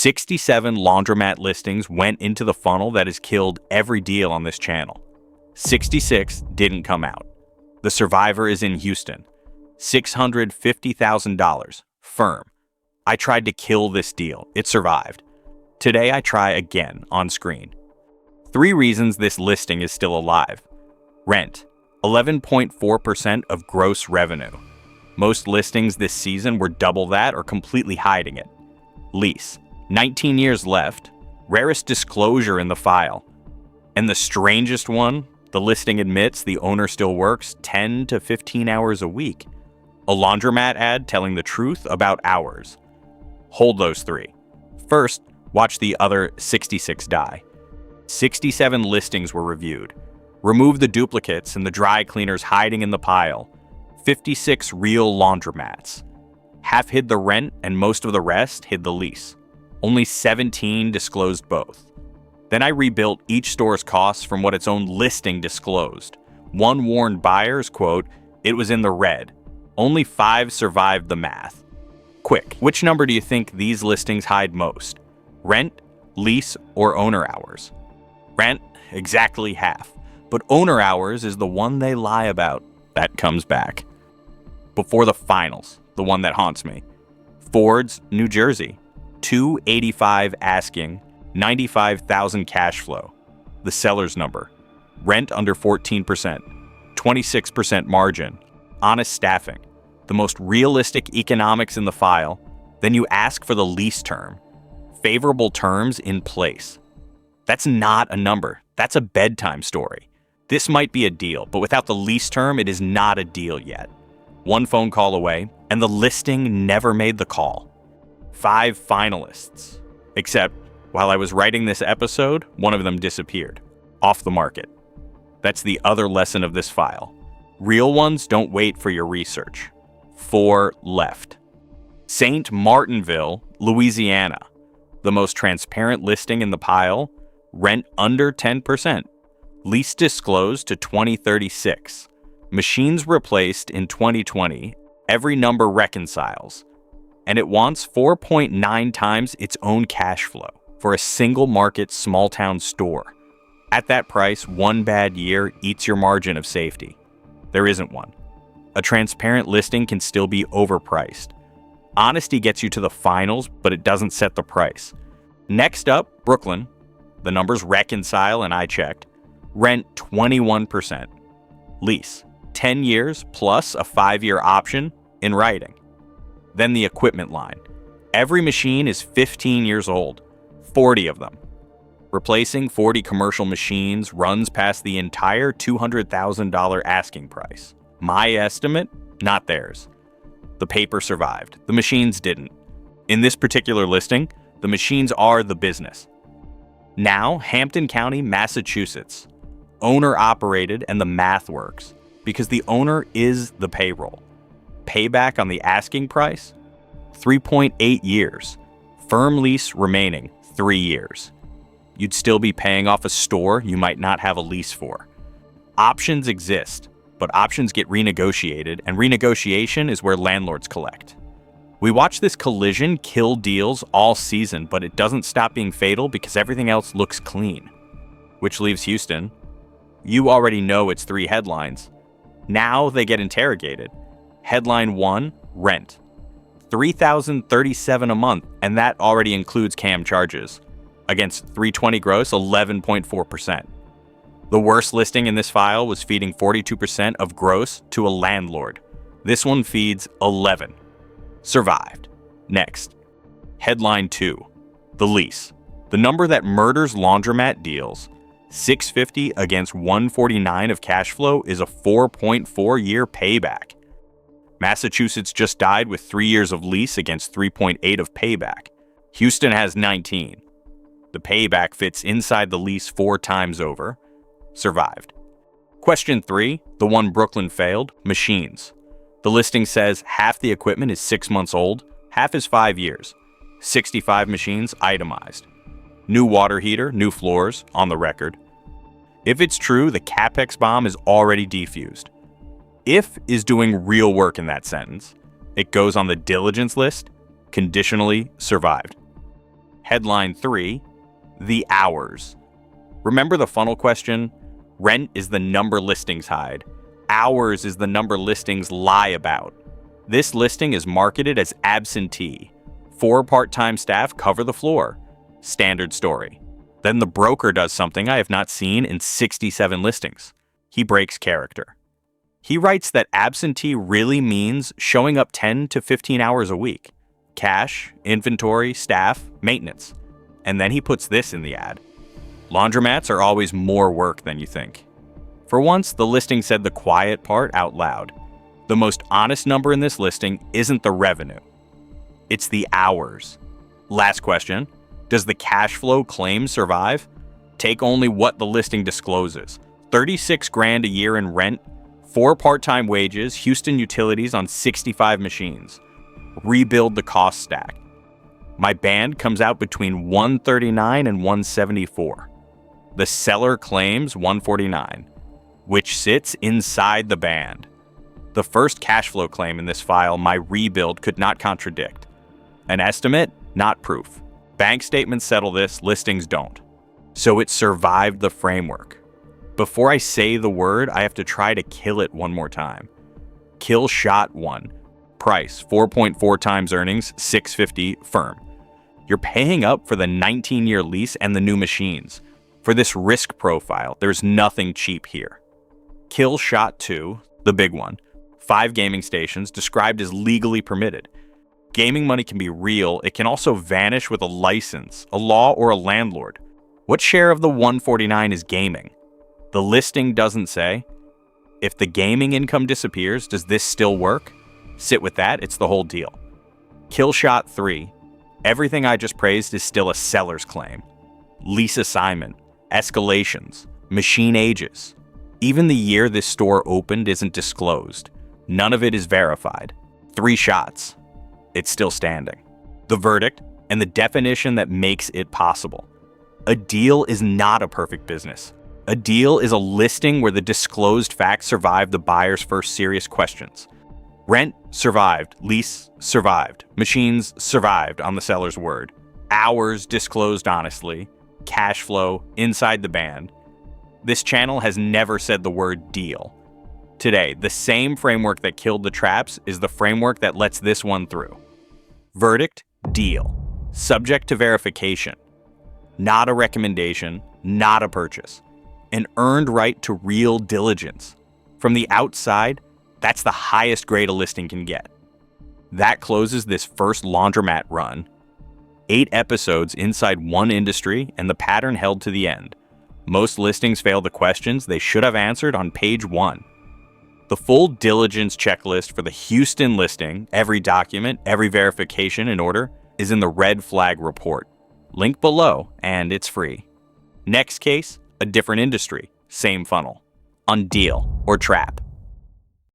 67 laundromat listings went into the funnel that has killed every deal on this channel. 66 didn't come out. The survivor is in Houston. $650,000. Firm. I tried to kill this deal. It survived. Today I try again on screen. 3 reasons this listing is still alive. Rent. 11.4% of gross revenue. Most listings this season were double that or completely hiding it. Lease. 19 years left. Rarest disclosure in the file. And the strangest one, the listing admits the owner still works 10 to 15 hours a week. A laundromat ad telling the truth about hours. Hold those 3. First, watch the other 66 die. 67 listings were reviewed. Remove the duplicates and the dry cleaners hiding in the pile. 56 real laundromats. Half hid the rent and most of the rest hid the lease. Only 17 disclosed both. Then I rebuilt each store's costs from what its own listing disclosed. One warned buyers, quote, "It was in the red." Only 5 survived the math. Quick, which number do you think these listings hide most? Rent, lease, or owner hours? Rent, exactly half. But owner hours is the one they lie about. That comes back. Before the finals, the one that haunts me. Ford's, New Jersey. $285 asking, $95,000 cash flow. The seller's number. Rent under 14%. 26% margin. Honest staffing. The most realistic economics in the file. Then you ask for the lease term. Favorable terms in place. That's not a number. That's a bedtime story. This might be a deal, but without the lease term, it is not a deal yet. 1 phone call away, and the listing never made the call. 5 finalists. Except, while I was writing this episode, one of them disappeared. Off the market. That's the other lesson of this file. Real ones don't wait for your research. 4 left. St. Martinville, Louisiana. The most transparent listing in the pile. Rent under 10%. Lease disclosed to 2036. Machines replaced in 2020. Every number reconciles. And it wants 4.9 times its own cash flow for a single market small town store. At that price, one bad year eats your margin of safety. There isn't one. A transparent listing can still be overpriced. Honesty gets you to the finals, but it doesn't set the price. Next up, Brooklyn. The numbers reconcile and I checked. Rent 21%. Lease 10 years plus a 5-year option in writing. Then the equipment line. Every machine is 15 years old. 40 of them. Replacing 40 commercial machines runs past the entire $200,000 asking price. My estimate, not theirs. The paper survived. The machines didn't. In this particular listing, the machines are the business. Now, Hampton County, Massachusetts. Owner operated and the math works because the owner is the payroll. Payback on the asking price? 3.8 years. Firm lease remaining 3 years. You'd still be paying off a store you might not have a lease for. Options exist, but options get renegotiated, and renegotiation is where landlords collect. We watch this collision kill deals all season, but it doesn't stop being fatal because everything else looks clean. Which leaves Houston. You already know its 3 headlines. Now they get interrogated. Headline 1, rent. $3,037 a month, and that already includes CAM charges. Against $320 gross, 11.4%. The worst listing in this file was feeding 42% of gross to a landlord. This one feeds 11. Survived. Next. Headline 2, the lease. The number that murders laundromat deals. $650 against $149 of cash flow is a 4.4-year payback. Massachusetts just died with 3 years of lease against 3.8 of payback. Houston has 19. The payback fits inside the lease 4 times over. Survived. Question 3, the one Brooklyn failed, machines. The listing says half the equipment is 6 months old, half is 5 years. 65 machines itemized. New water heater, new floors, on the record. If it's true, the CapEx bomb is already defused. If is doing real work in that sentence. It goes on the diligence list, conditionally survived. Headline 3, the hours. Remember the funnel question? Rent is the number listings hide. Hours is the number listings lie about. This listing is marketed as absentee. 4 part-time staff cover the floor. Standard story. Then the broker does something I have not seen in 67 listings. He breaks character. He writes that absentee really means showing up 10 to 15 hours a week. Cash, inventory, staff, maintenance. And then he puts this in the ad. Laundromats are always more work than you think. For once, the listing said the quiet part out loud. The most honest number in this listing isn't the revenue. It's the hours. Last question. Does the cash flow claim survive? Take only what the listing discloses. 36 grand a year in rent, 4 part-time wages, Houston utilities on 65 machines. Rebuild the cost stack. My band comes out between 139 and 174. The seller claims 149, which sits inside the band. The first cash flow claim in this file my rebuild could not contradict. An estimate, not proof. Bank statements settle this, listings don't. So it survived the framework. Before I say the word, I have to try to kill it one more time. Kill shot 1. Price, 4.4 times earnings, 650 firm. You're paying up for the 19-year lease and the new machines. For this risk profile, there's nothing cheap here. Kill shot 2, the big one. 5 gaming stations described as legally permitted. Gaming money can be real, it can also vanish with a license, a law, or a landlord. What share of the 149 is gaming? The listing doesn't say. If the gaming income disappears, does this still work? Sit with that, it's the whole deal. Kill shot 3. Everything I just praised is still a seller's claim. Lease assignment, escalations, machine ages. Even the year this store opened isn't disclosed. None of it is verified. 3 shots. It's still standing. The verdict and the definition that makes it possible. A deal is not a perfect business. A deal is a listing where the disclosed facts survive the buyer's first serious questions. Rent survived, lease survived, machines survived on the seller's word. Hours disclosed honestly, cash flow inside the band. This channel has never said the word deal. Today, the same framework that killed the traps is the framework that lets this one through. Verdict, deal. Subject to verification. Not a recommendation, not a purchase. An earned right to real diligence. From the outside, that's the highest grade a listing can get. That closes this first Laundromat run. 8 episodes inside one industry and the pattern held to the end. Most listings fail the questions they should have answered on page 1. The full diligence checklist for the Houston listing, every document, every verification in order, is in the red flag report. Link below, and it's free. Next case, a different industry, same funnel. On deal or trap.